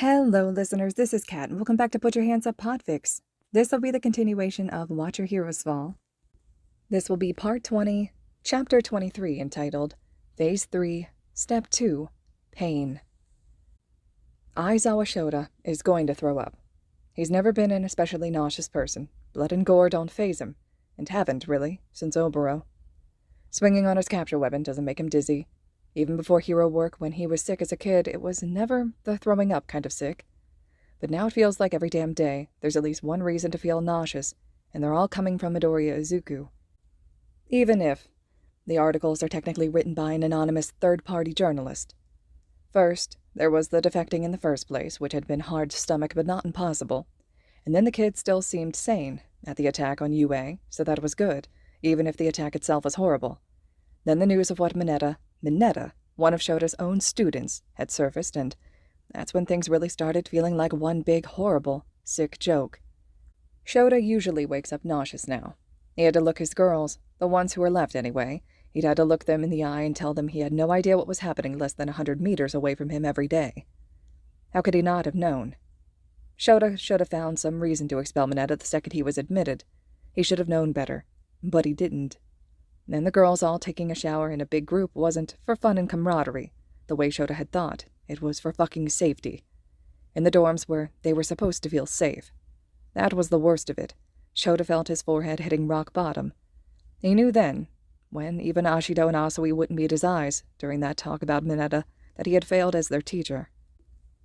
Hello, listeners. This is Kat, and welcome back to Put Your Hands Up Podfics. This will be the continuation of Watch Your Heroes Fall. This will be Part 20, Chapter 23, entitled Phase 3, Step 2, Pain. Aizawa Shota is going to throw up. He's never been an especially nauseous person. Blood and gore don't faze him, and haven't, really, since Oboro. Swinging on his capture weapon doesn't make him dizzy. Even before hero work, when he was sick as a kid, it was never the throwing up kind of sick. But now it feels like every damn day there's at least one reason to feel nauseous, and they're all coming from Midoriya Izuku. Even if the articles are technically written by an anonymous third-party journalist. First, there was the defecting in the first place, which had been hard to stomach but not impossible. And then the kid still seemed sane at the attack on UA, so that was good, even if the attack itself was horrible. Then the news of what Mineta, one of Shota's own students, had surfaced, and that's when things really started feeling like one big, horrible, sick joke. Shota usually wakes up nauseous now. He had to look his girls, the ones who were left anyway. He'd had to look them in the eye and tell them he had no idea what was happening less than 100 meters away from him every day. How could he not have known? Shota should have found some reason to expel Mineta the second he was admitted. He should have known better, but he didn't. And the girls all taking a shower in a big group wasn't for fun and camaraderie, the way Shota had thought. It was for fucking safety. In the dorms where they were supposed to feel safe. That was the worst of it. Shota felt his forehead hitting rock bottom. He knew then, when even Ashido and Asui wouldn't meet his eyes during that talk about Mineta, that he had failed as their teacher.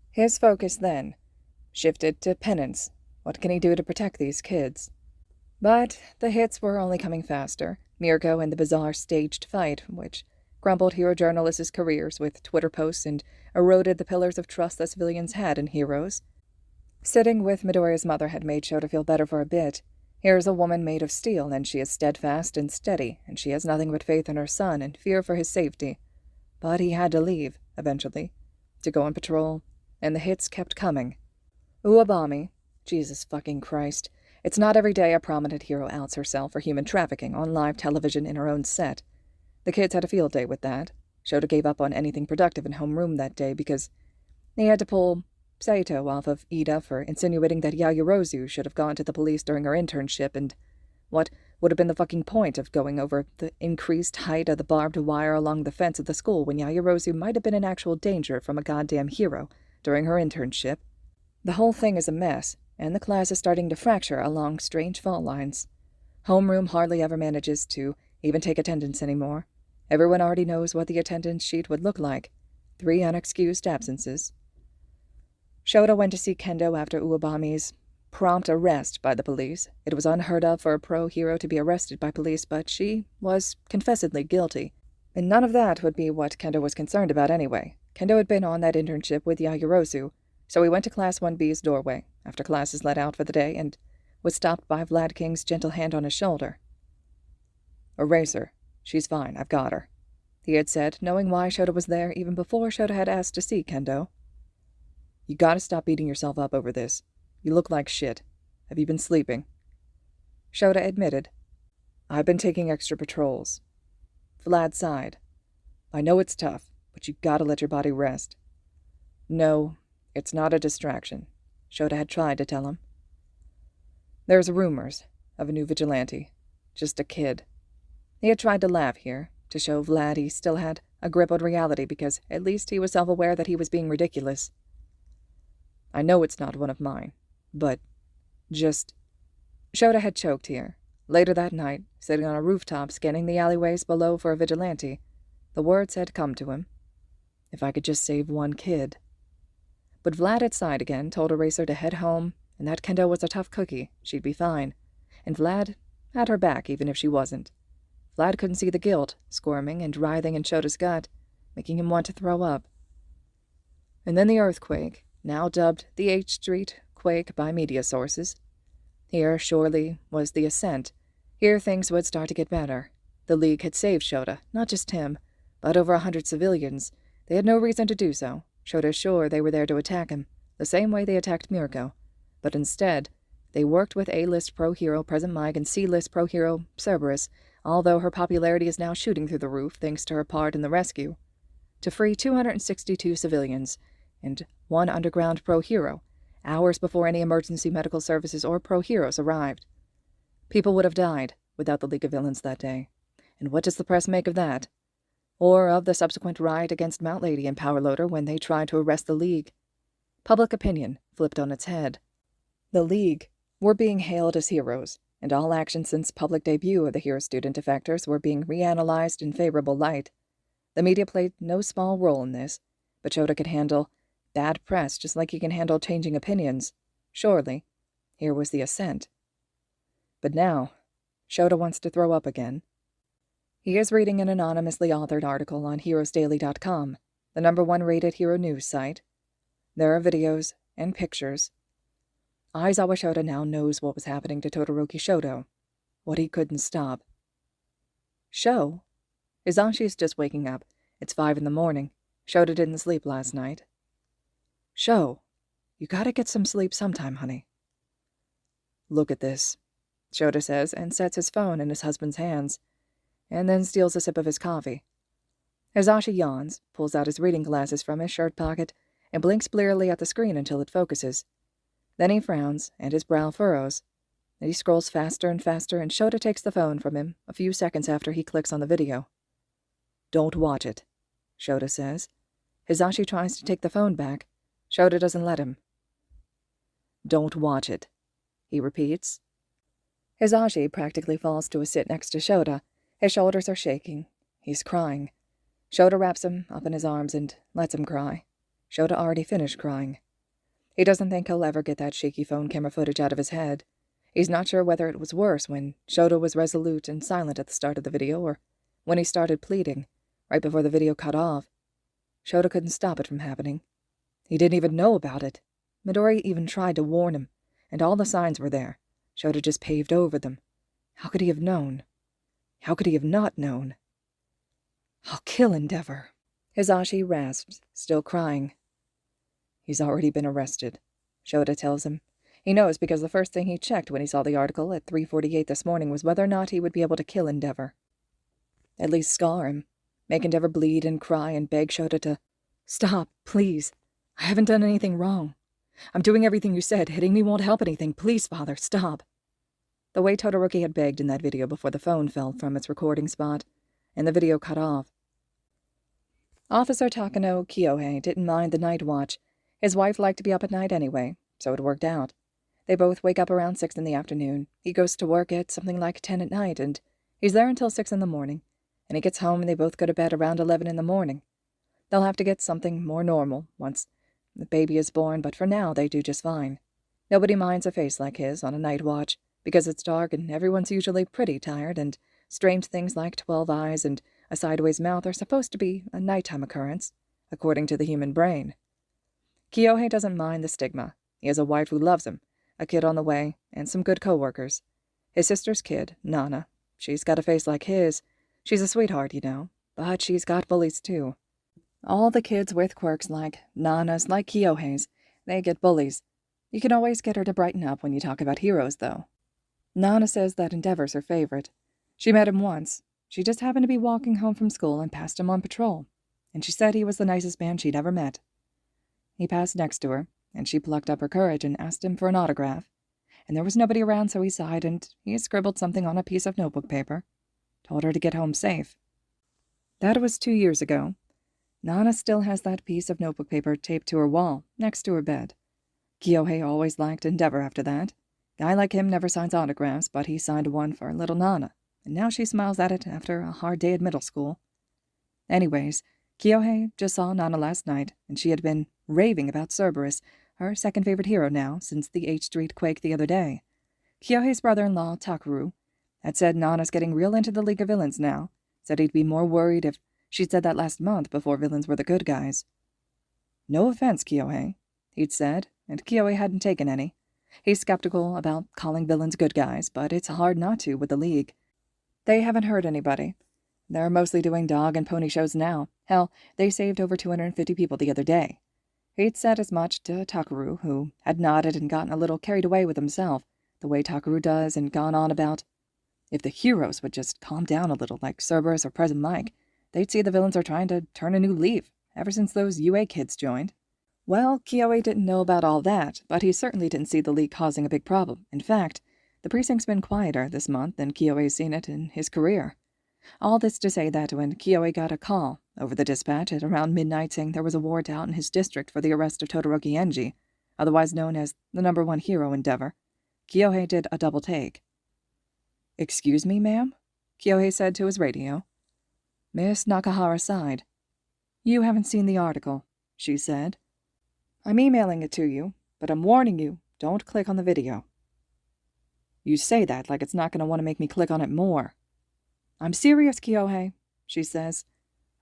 His focus then shifted to penance. What can he do to protect these kids? But the hits were only coming faster. Mirko and the bizarre staged fight, which crumbled hero journalists' careers with Twitter posts and eroded the pillars of trust that civilians had in heroes. Sitting with Midoriya's mother had made Shota feel better for a bit. Here's a woman made of steel, and she is steadfast and steady, and she has nothing but faith in her son and fear for his safety. But he had to leave, eventually, to go on patrol, and the hits kept coming. Uwabami, Jesus fucking Christ. It's not every day a prominent hero outs herself for human trafficking on live television in her own set. The kids had a field day with that. Shota gave up on anything productive in homeroom that day because he had to pull Saito off of Ida for insinuating that Yaoyorozu should have gone to the police during her internship, and what would have been the fucking point of going over the increased height of the barbed wire along the fence of the school when Yaoyorozu might have been in actual danger from a goddamn hero during her internship. The whole thing is a mess, and the class is starting to fracture along strange fault lines. Homeroom hardly ever manages to even take attendance anymore. Everyone already knows what the attendance sheet would look like. 3 unexcused absences. Shota went to see Kendo after Uwabami's prompt arrest by the police. It was unheard of for a pro-hero to be arrested by police, but she was confessedly guilty. And none of that would be what Kendo was concerned about anyway. Kendo had been on that internship with Yaoyorozu, so he went to Class 1B's doorway after classes let out for the day and was stopped by Vlad King's gentle hand on his shoulder. "Eraser. She's fine. I've got her," he had said, knowing why Shota was there even before Shota had asked to see Kendo. "You gotta stop beating yourself up over this. You look like shit. Have you been sleeping?" Shota admitted. "I've been taking extra patrols." Vlad sighed. "I know it's tough, but you gotta let your body rest." "No, it's not a distraction," Shota had tried to tell him. "There's rumors of a new vigilante. Just a kid." He had tried to laugh here, to show Vlad he still had a grip on reality because at least he was self-aware that he was being ridiculous. "I know it's not one of mine, but just—" Shota had choked here. Later that night, sitting on a rooftop scanning the alleyways below for a vigilante, the words had come to him. If I could just save one kid. But Vlad had sighed again, told Eraser to head home, and that Kendo was a tough cookie. She'd be fine. And Vlad had her back even if she wasn't. Vlad couldn't see the guilt, squirming and writhing in Shota's gut, making him want to throw up. And then the earthquake, now dubbed the H Street quake by media sources. Here, surely, was the ascent. Here things would start to get better. The League had saved Shota, not just him, but over 100 civilians. They had no reason to do so. Shota's sure they were there to attack him, the same way they attacked Mirko. But instead, they worked with A-list pro-hero Present Mike and C-list pro-hero Cerberus, although her popularity is now shooting through the roof thanks to her part in the rescue, to free 262 civilians, and one underground pro-hero, hours before any emergency medical services or pro-heroes arrived. People would have died without the League of Villains that day. And what does the press make of that? Or of the subsequent riot against Mount Lady and Power Loader when they tried to arrest the League? Public opinion flipped on its head. The League were being hailed as heroes, and all actions since public debut of the hero student defectors were being reanalyzed in favorable light. The media played no small role in this, but Shota could handle bad press just like he can handle changing opinions. Surely, here was the ascent. But now, Shota wants to throw up again. He is reading an anonymously authored article on heroesdaily.com, the #1 rated hero news site. There are videos and pictures. Aizawa Shota now knows what was happening to Todoroki Shoto, what he couldn't stop. Sho? Hizashi's just waking up. It's 5 in the morning. Shota didn't sleep last night. Sho, you gotta get some sleep sometime, honey. Look at this, Shota says, and sets his phone in his husband's hands, and then steals a sip of his coffee. Hizashi yawns, pulls out his reading glasses from his shirt pocket, and blinks blearily at the screen until it focuses. Then he frowns, and his brow furrows. He scrolls faster and faster, and Shota takes the phone from him a few seconds after he clicks on the video. Don't watch it, Shota says. Hizashi tries to take the phone back. Shota doesn't let him. Don't watch it, he repeats. Hizashi practically falls to a sit next to Shota. His shoulders are shaking. He's crying. Shota wraps him up in his arms and lets him cry. Shota already finished crying. He doesn't think he'll ever get that shaky phone camera footage out of his head. He's not sure whether it was worse when Shota was resolute and silent at the start of the video or when he started pleading, right before the video cut off. Shota couldn't stop it from happening. He didn't even know about it. Midoriya even tried to warn him, and all the signs were there. Shota just paved over them. How could he have known? How could he have not known? I'll kill Endeavor, Hizashi rasps, still crying. He's already been arrested, Shota tells him. He knows because the first thing he checked when he saw the article at 3:48 this morning was whether or not he would be able to kill Endeavor. At least scar him, make Endeavor bleed and cry and beg Shota to, Stop, please. I haven't done anything wrong. I'm doing everything you said. Hitting me won't help anything. Please, Father, stop. The way Todoroki had begged in that video before the phone fell from its recording spot, and the video cut off. Officer Takano Kyohei didn't mind the night watch. His wife liked to be up at night anyway, so it worked out. They both wake up around 6 in the afternoon. He goes to work at something like 10 at night, and he's there until 6 in the morning. And he gets home and they both go to bed around 11 in the morning. They'll have to get something more normal once the baby is born, but for now they do just fine. Nobody minds a face like his on a night watch, because it's dark and everyone's usually pretty tired, and strange things like 12 eyes and a sideways mouth are supposed to be a nighttime occurrence, according to the human brain. Kyohei doesn't mind the stigma. He has a wife who loves him, a kid on the way, and some good co-workers. His sister's kid, Nana, she's got a face like his. She's a sweetheart, you know, but she's got bullies too. All the kids with quirks like Nana's, like Kyohei's, they get bullies. You can always get her to brighten up when you talk about heroes, though. Nana says that Endeavor's her favorite. She met him once. She just happened to be walking home from school and passed him on patrol, and she said he was the nicest man she'd ever met. He passed next to her, and she plucked up her courage and asked him for an autograph. And there was nobody around, so he sighed, and he scribbled something on a piece of notebook paper. Told her to get home safe. That was 2 years ago. Nana still has that piece of notebook paper taped to her wall, next to her bed. Kyohei always liked Endeavor after that. Guy like him never signs autographs, but he signed one for little Nana, and now she smiles at it after a hard day at middle school. Anyways, Kyohei just saw Nana last night, and she had been raving about Cerberus, her second favorite hero now, since the H Street quake the other day. Kyohei's brother-in-law, Takeru, had said Nana's getting real into the League of Villains now, said he'd be more worried if she'd said that last month before villains were the good guys. No offense, Kyohei, he'd said, and Kyohei hadn't taken any. He's skeptical about calling villains good guys, but it's hard not to with the League. They haven't hurt anybody. They're mostly doing dog and pony shows now. Hell, they saved over 250 people the other day. He'd said as much to Takeru, who had nodded and gotten a little carried away with himself, the way Takeru does, and gone on about, if the heroes would just calm down a little like Cerberus or President Mike, they'd see the villains are trying to turn a new leaf ever since those UA kids joined. Well, Kyoei didn't know about all that, but he certainly didn't see the leak causing a big problem. In fact, the precinct's been quieter this month than Kyoei's seen it in his career. All this to say that when Kyoei got a call over the dispatch at around midnight saying there was a warrant out in his district for the arrest of Todoroki Enji, otherwise known as the #1 hero endeavor, Kyohei did a double take. "Excuse me, ma'am?" Kyohei said to his radio. Miss Nakahara sighed. "You haven't seen the article," she said. "I'm emailing it to you, but I'm warning you, don't click on the video." "You say that like it's not going to want to make me click on it more." "I'm serious, Kyohei," she says.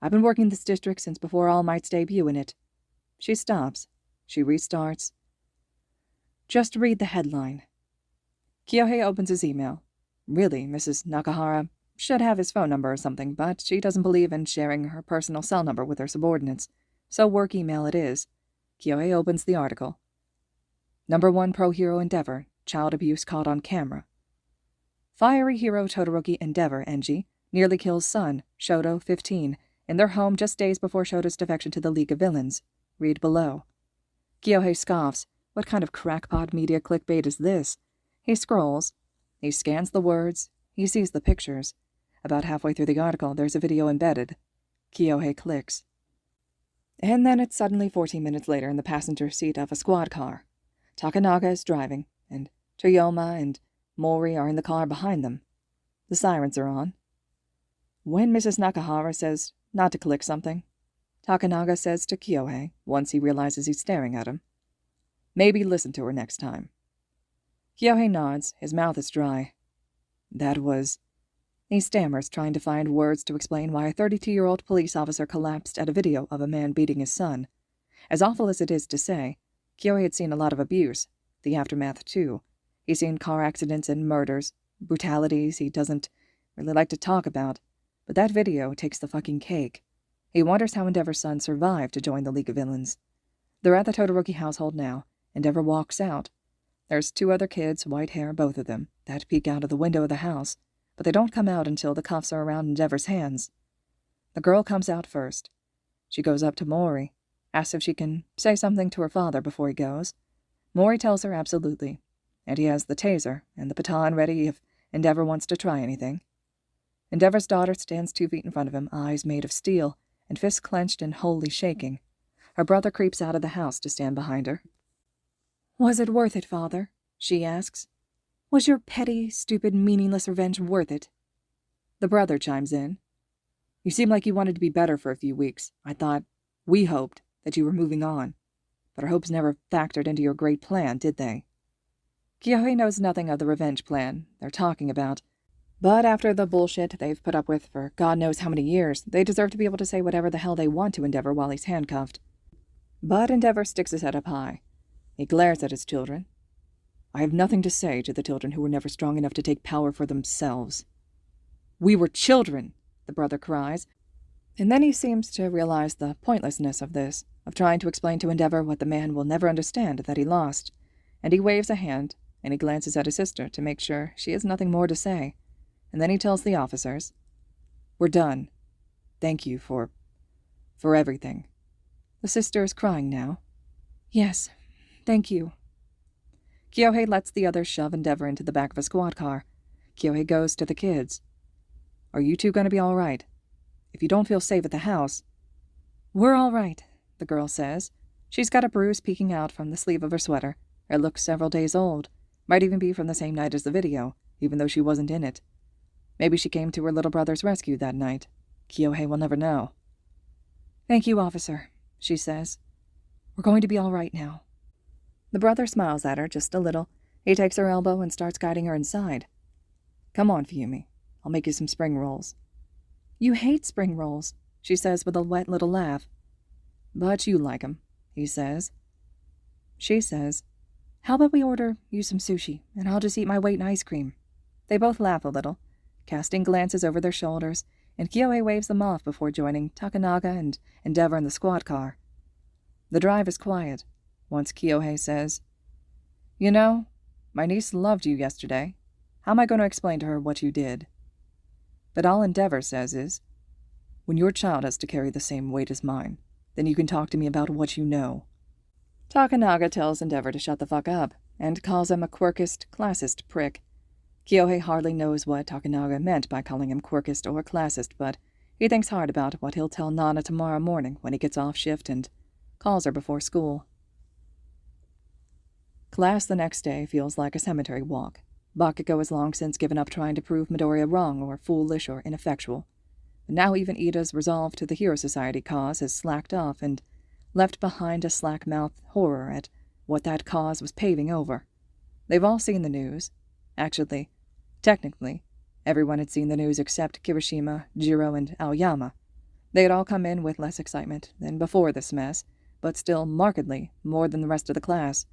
"I've been working this district since before All Might's debut in it." She stops. She restarts. "Just read the headline." Kyohei opens his email. Really, Mrs. Nakahara should have his phone number or something, but she doesn't believe in sharing her personal cell number with her subordinates, so work email it is. Kyohei opens the article. #1 pro hero endeavor, child abuse caught on camera. Fiery hero Todoroki Endeavor Enji nearly kills son, Shoto, 15, in their home just days before Shoto's defection to the League of Villains. Read below. Kyohei scoffs. What kind of crackpot media clickbait is this? He scrolls. He scans the words. He sees the pictures. About halfway through the article, there's a video embedded. Kyohei clicks. And then it's suddenly 14 minutes later in the passenger seat of a squad car. Takanaga is driving, and Toyoma and Mori are in the car behind them. The sirens are on. When Mrs. Nakahara says not to click something, Takanaga says to Kyohei, once he realizes he's staring at him, "Maybe listen to her next time." Kyohei nods. His mouth is dry. "That was..." He stammers, trying to find words to explain why a 32-year-old police officer collapsed at a video of a man beating his son. As awful as it is to say, Kyohei had seen a lot of abuse, the aftermath too. He's seen car accidents and murders, brutalities he doesn't really like to talk about, but that video takes the fucking cake. He wonders how Endeavor's son survived to join the League of Villains. They're at the Todoroki household now. Endeavor walks out. There's 2 other kids, white hair, both of them, that peek out of the window of the house, but they don't come out until the cuffs are around Endeavor's hands. The girl comes out first. She goes up to Mori, asks if she can say something to her father before he goes. Mori tells her absolutely, and he has the taser and the baton ready if Endeavor wants to try anything. Endeavor's daughter stands 2 feet in front of him, eyes made of steel, and fists clenched and wholly shaking. Her brother creeps out of the house to stand behind her. "Was it worth it, father?" she asks. "Was your petty, stupid, meaningless revenge worth it?" The brother chimes in. "You seem like you wanted to be better for a few weeks. We hoped that you were moving on. But our hopes never factored into your great plan, did they?" Kyohei knows nothing of the revenge plan they're talking about, but after the bullshit they've put up with for God knows how many years, they deserve to be able to say whatever the hell they want to Endeavor while he's handcuffed. But Endeavor sticks his head up high. He glares at his children. "I have nothing to say to the children who were never strong enough to take power for themselves." "We were children," the brother cries, and then he seems to realize the pointlessness of this, of trying to explain to Endeavor what the man will never understand that he lost, and he waves a hand, and he glances at his sister to make sure she has nothing more to say, and then he tells the officers, "We're done. Thank you for everything." The sister is crying now. "Yes, thank you." Kyohei lets the others shove Endeavor into the back of a squad car. Kyohei goes to the kids. "Are you 2 going to be all right? If you don't feel safe at the house..." "We're all right," the girl says. She's got a bruise peeking out from the sleeve of her sweater. It looks several days old. Might even be from the same night as the video, even though she wasn't in it. Maybe she came to her little brother's rescue that night. Kyohei will never know. "Thank you, officer," she says. "We're going to be all right now." The brother smiles at her just a little. He takes her elbow and starts guiding her inside. "Come on, Fumi. I'll make you some spring rolls." "You hate spring rolls," she says with a wet little laugh. "But you like 'em," he says. She says, "How about we order you some sushi, and I'll just eat my weight in ice cream?" They both laugh a little, casting glances over their shoulders, and Kyohei waves them off before joining Takanaga and Endeavor in the squad car. The drive is quiet. Once Kyohei says, "You know, my niece loved you yesterday. How am I going to explain to her what you did?" But all Endeavor says is, "When your child has to carry the same weight as mine, then you can talk to me about what you know." Takanaga tells Endeavor to shut the fuck up, and calls him a quirkist, classist prick. Kyohei hardly knows what Takanaga meant by calling him quirkist or classist, but he thinks hard about what he'll tell Nana tomorrow morning when he gets off shift and calls her before school. Class the next day feels like a cemetery walk. Bakugo has long since given up trying to prove Midoriya wrong or foolish or ineffectual. But now even Ida's resolve to the Hero Society cause has slacked off and left behind a slack-mouthed horror at what that cause was paving over. They've all seen the news. Actually, technically, everyone had seen the news except Kirishima, Jiro, and Aoyama. They had all come in with less excitement than before this mess, but still markedly more than the rest of the class.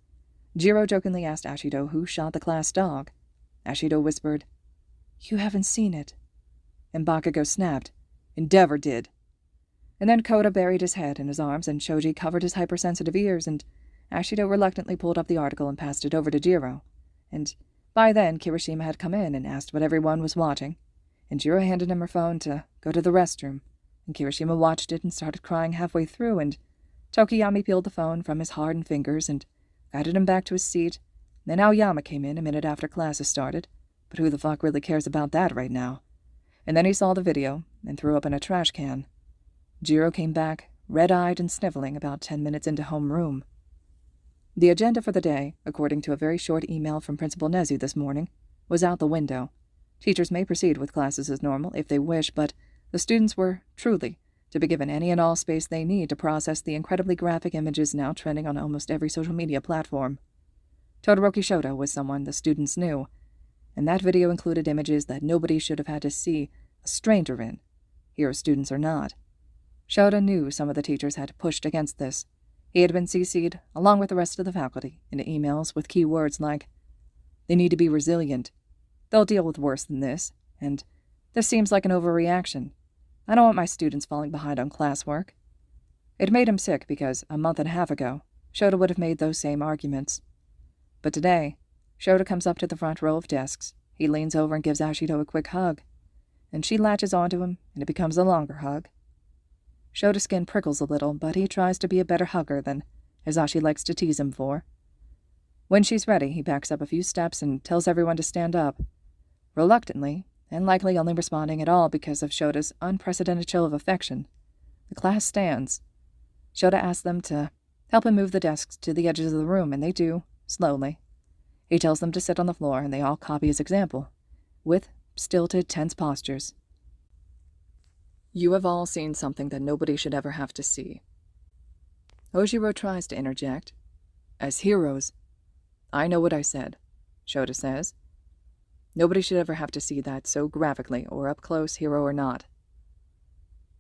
Jiro jokingly asked Ashido who shot the class dog. Ashido whispered, "You haven't seen it." And Bakugo snapped, "Endeavor did." And then Koda buried his head in his arms, and Shoji covered his hypersensitive ears, and Ashido reluctantly pulled up the article and passed it over to Jiro. And by then, Kirishima had come in and asked what everyone was watching, and Jiro handed him her phone to go to the restroom, and Kirishima watched it and started crying halfway through, and Tokiyami peeled the phone from his hardened fingers and guided him back to his seat. Then Aoyama came in a minute after classes started, but who the fuck really cares about that right now? And then he saw the video and threw up in a trash can. Jiro came back, red-eyed and sniveling, about 10 minutes into homeroom. The agenda for the day, according to a very short email from Principal Nezu this morning, was out the window. Teachers may proceed with classes as normal if they wish, but the students were, truly, to be given any and all space they need to process the incredibly graphic images now trending on almost every social media platform. Todoroki Shoto was someone the students knew, and that video included images that nobody should have had to see a stranger in, Hero students or not. Shoto knew some of the teachers had pushed against this. He had been CC'd, along with the rest of the faculty, into emails with key words like, "They need to be resilient. They'll deal with worse than this," and "This seems like an overreaction. I don't want my students falling behind on classwork." It made him sick because, a month and a half ago, Shoto would have made those same arguments. But today, Shoto comes up to the front row of desks. He leans over and gives Ashido a quick hug, and she latches onto him, and it becomes a longer hug. Shoto's skin prickles a little, but he tries to be a better hugger than Hisashi likes to tease him for. When she's ready, he backs up a few steps and tells everyone to stand up. Reluctantly, and likely only responding at all because of Shoto's unprecedented show of affection, the class stands. Shoto asks them to help him move the desks to the edges of the room, and they do, slowly. He tells them to sit on the floor, and they all copy his example, with stilted, tense postures. You have all seen something that nobody should ever have to see. Ojiro tries to interject. As heroes. I know what I said, Shoto says. Nobody should ever have to see that so graphically, or up close, hero or not.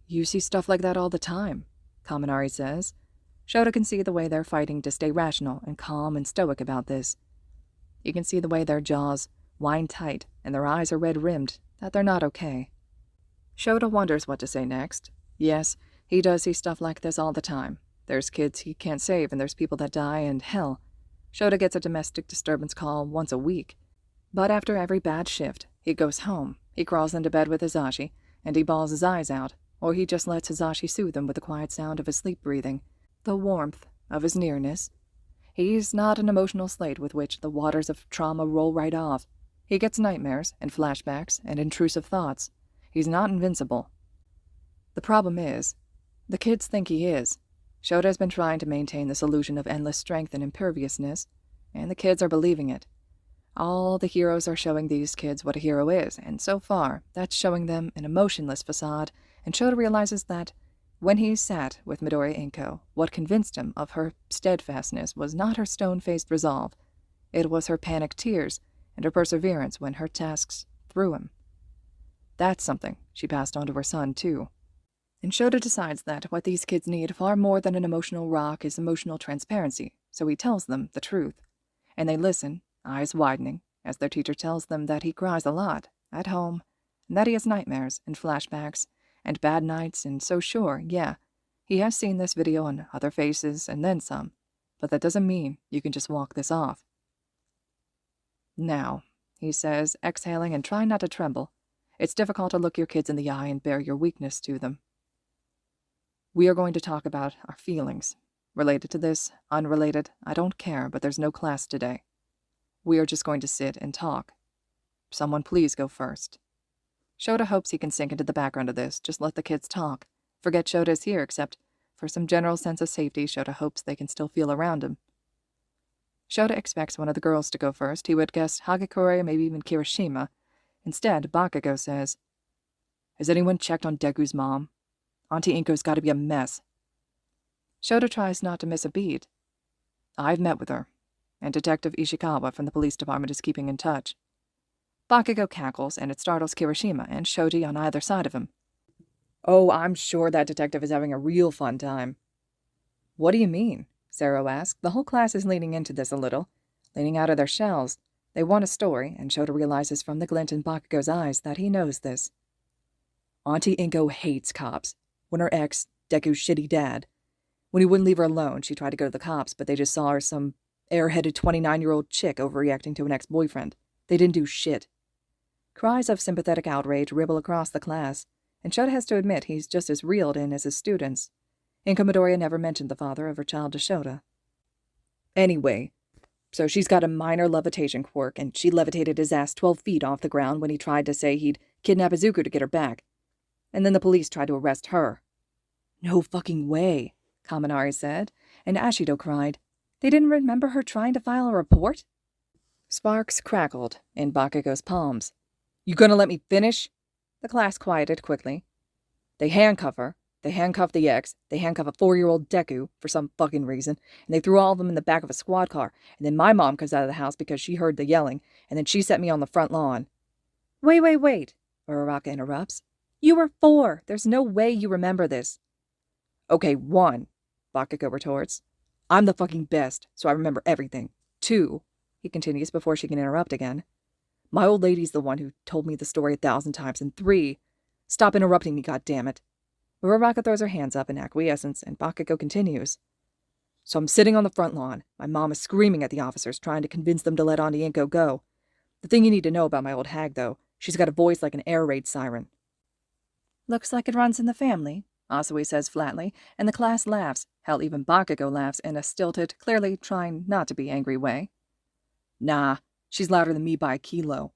You see stuff like that all the time, Kaminari says. Shoto can see the way they're fighting to stay rational and calm and stoic about this. You can see the way their jaws wind tight and their eyes are red-rimmed, that they're not okay. Shoto wonders what to say next. Yes, he does see stuff like this all the time. There's kids he can't save and there's people that die, and hell, Shoto gets a domestic disturbance call once a week. But after every bad shift, he goes home, he crawls into bed with Hisashi, and he bawls his eyes out, or he just lets Hisashi soothe him with the quiet sound of his sleep breathing, the warmth of his nearness. He's not an emotional slate with which the waters of trauma roll right off. He gets nightmares and flashbacks and intrusive thoughts. He's not invincible. The problem is, the kids think he is. Shoto has been trying to maintain this illusion of endless strength and imperviousness, and the kids are believing it. All the heroes are showing these kids what a hero is, and so far, that's showing them an emotionless facade, and Shoto realizes that when he sat with Midoriya Inko, what convinced him of her steadfastness was not her stone-faced resolve. It was her panicked tears and her perseverance when her tasks threw him. That's something she passed on to her son, too. And Shoto decides that what these kids need far more than an emotional rock is emotional transparency, so he tells them the truth. And they listen, eyes widening, as their teacher tells them that he cries a lot, at home, and that he has nightmares and flashbacks and bad nights, and so sure, yeah, he has seen this video on other faces and then some, but that doesn't mean you can just walk this off. Now, he says, exhaling and trying not to tremble, it's difficult to look your kids in the eye and bare your weakness to them. We are going to talk about our feelings. Related to this, unrelated, I don't care, but there's no class today. We are just going to sit and talk. Someone please go first. Shota hopes he can sink into the background of this. Just let the kids talk. Forget Shota is here, except for some general sense of safety, Shota hopes they can still feel around him. Shota expects one of the girls to go first. He would guess Hagakure, maybe even Kirishima. Instead, Bakugo says, "Has anyone checked on Deku's mom? Auntie Inko's got to be a mess." Shota tries not to miss a beat. "I've met with her, and Detective Ishikawa from the police department is keeping in touch." Bakugo cackles, and it startles Kirishima and Shoji on either side of him. "Oh, I'm sure that detective is having a real fun time." "What do you mean?" Zero asked. The whole class is leaning into this a little, leaning out of their shells. They want a story, and Shota realizes from the glint in Bakugo's eyes that he knows this. "Auntie Inko hates cops. When her ex, Deku's shitty dad, when he wouldn't leave her alone, she tried to go to the cops, but they just saw her some airheaded 29-year-old chick overreacting to an ex-boyfriend. They didn't do shit." Cries of sympathetic outrage ripple across the class, and Shota has to admit he's just as reeled in as his students. Inko Midoriya never mentioned the father of her child to Shota. "Anyway, so she's got a minor levitation quirk, and she levitated his ass 12 feet off the ground when he tried to say he'd kidnap Izuku to get her back. And then the police tried to arrest her." "No fucking way," Kaminari said, and Ashido cried. "They didn't remember her trying to file a report?" Sparks crackled in Bakugo's palms. "You gonna let me finish?" The class quieted quickly. "They handcuff her. They handcuff the ex. They handcuff a 4-year-old Deku, for some fucking reason, and they threw all of them in the back of a squad car, and then my mom comes out of the house because she heard the yelling, and then she set me on the front lawn." Wait, Uraraka interrupts. "You were 4. There's no way you remember this." "Okay, 1, Bakugo retorts. "I'm the fucking best, so I remember everything. 2, he continues before she can interrupt again. "My old lady's the one who told me the story 1,000 times. And 3, stop interrupting me, goddammit." Uraraka throws her hands up in acquiescence, and Bakugo continues. "So I'm sitting on the front lawn. My mom is screaming at the officers, trying to convince them to let Auntie Inko go. The thing you need to know about my old hag, though, she's got a voice like an air raid siren." "Looks like it runs in the family," Asui says flatly, and the class laughs. Hell, even Bakugo laughs in a stilted, clearly trying not to be angry way. "Nah, she's louder than me by a kilo.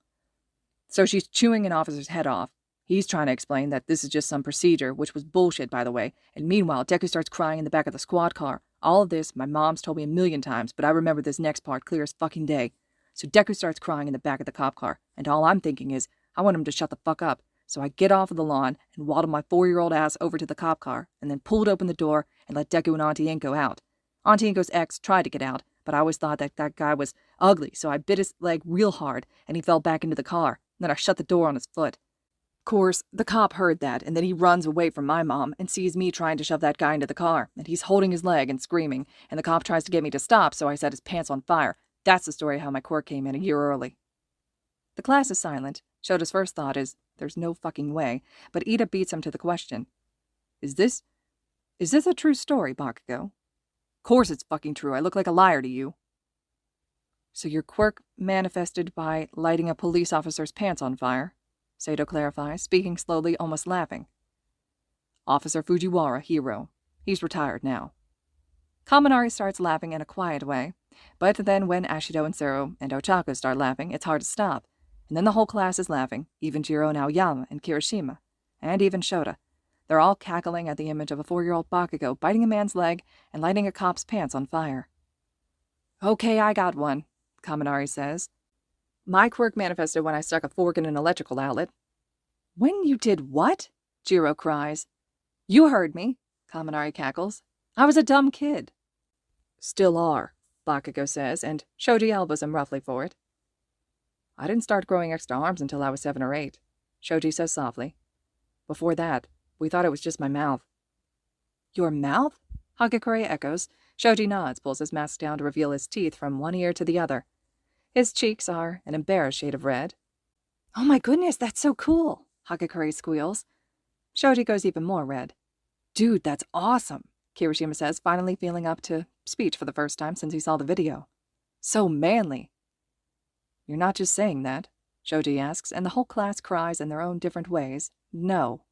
So she's chewing an officer's head off. He's trying to explain that this is just some procedure, which was bullshit, by the way, and meanwhile, Deku starts crying in the back of the squad car. All of this, my mom's told me a million times, but I remember this next part clear as fucking day. So Deku starts crying in the back of the cop car, and all I'm thinking is, I want him to shut the fuck up. So I get off of the lawn and waddle my 4-year-old ass over to the cop car, and then pulled open the door and let Deku and Auntie Inko out. Auntie Inko's ex tried to get out, but I always thought that guy was ugly, so I bit his leg real hard, and he fell back into the car. Then I shut the door on his foot. Of course, the cop heard that, and then he runs away from my mom and sees me trying to shove that guy into the car, and he's holding his leg and screaming, and the cop tries to get me to stop, so I set his pants on fire. That's the story how my quirk came in a year early." The class is silent. Shota's first thought is, there's no fucking way, but Ida beats him to the question. Is this a true story, Bakugo?" "Course it's fucking true. I look like a liar to you." "So your quirk manifested by lighting a police officer's pants on fire?" Sato clarifies, speaking slowly, almost laughing. "Officer Fujiwara, hero. He's retired now." Kaminari starts laughing in a quiet way, but then when Ashido and Zero and Ochako start laughing, it's hard to stop. And then the whole class is laughing, even Jiro and Aoyama and Kirishima, and even Shota. They're all cackling at the image of a 4-year-old Bakugo biting a man's leg and lighting a cop's pants on fire. "Okay, I got one," Kaminari says. "My quirk manifested when I stuck a fork in an electrical outlet." "When you did what?" Jiro cries. "You heard me," Kaminari cackles. "I was a dumb kid." "Still are," Bakugo says, and Shoji elbows him roughly for it. "I didn't start growing extra arms until I was 7 or 8, Shoji says softly. "Before that, we thought it was just my mouth." "Your mouth?" Hagakure echoes. Shoji nods, pulls his mask down to reveal his teeth from one ear to the other. His cheeks are an embarrassed shade of red. "Oh my goodness, that's so cool," Hagakure squeals. Shoji goes even more red. "Dude, that's awesome," Kirishima says, finally feeling up to speech for the first time since he saw the video. "So manly." "You're not just saying that?" Shoji asks, and the whole class cries in their own different ways, "No."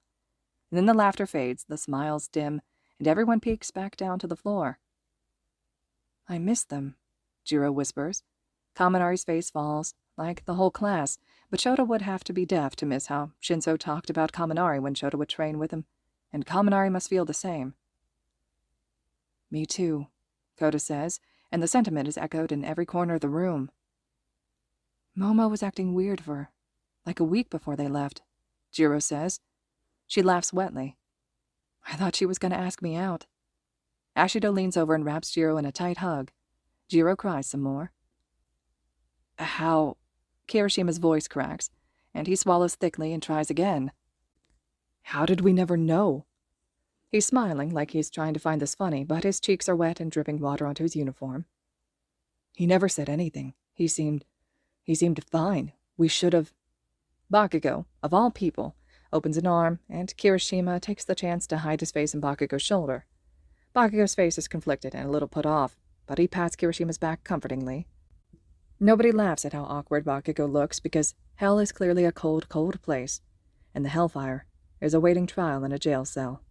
And then the laughter fades, the smiles dim, and everyone peeks back down to the floor. I miss them, Jiro whispers. Kaminari's face falls, like the whole class, but Shota would have to be deaf to miss how Shinsou talked about Kaminari when Shota would train with him, and Kaminari must feel the same. Me too, Kota says, and the sentiment is echoed in every corner of the room. Momo was acting weird for like a week before they left, Jiro says. She laughs wetly. I thought she was going to ask me out. Ashido leans over and wraps Jiro in a tight hug. Jiro cries some more. How? Kirishima's voice cracks, and he swallows thickly and tries again. How did we never know? He's smiling like he's trying to find this funny, but his cheeks are wet and dripping water onto his uniform. He never said anything. He seemed fine. We should have... Bakugo, of all people, opens an arm, and Kirishima takes the chance to hide his face in Bakugo's shoulder. Bakugo's face is conflicted and a little put off, but he pats Kirishima's back comfortingly. Nobody laughs at how awkward Bakugo looks because hell is clearly a cold, cold place, and the hellfire is awaiting trial in a jail cell.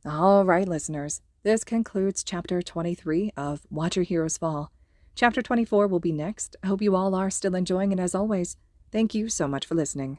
All right, listeners, this concludes Chapter 23 of Watch Your Heroes Fall. Chapter 24 will be next. I hope you all are still enjoying, and as always, thank you so much for listening.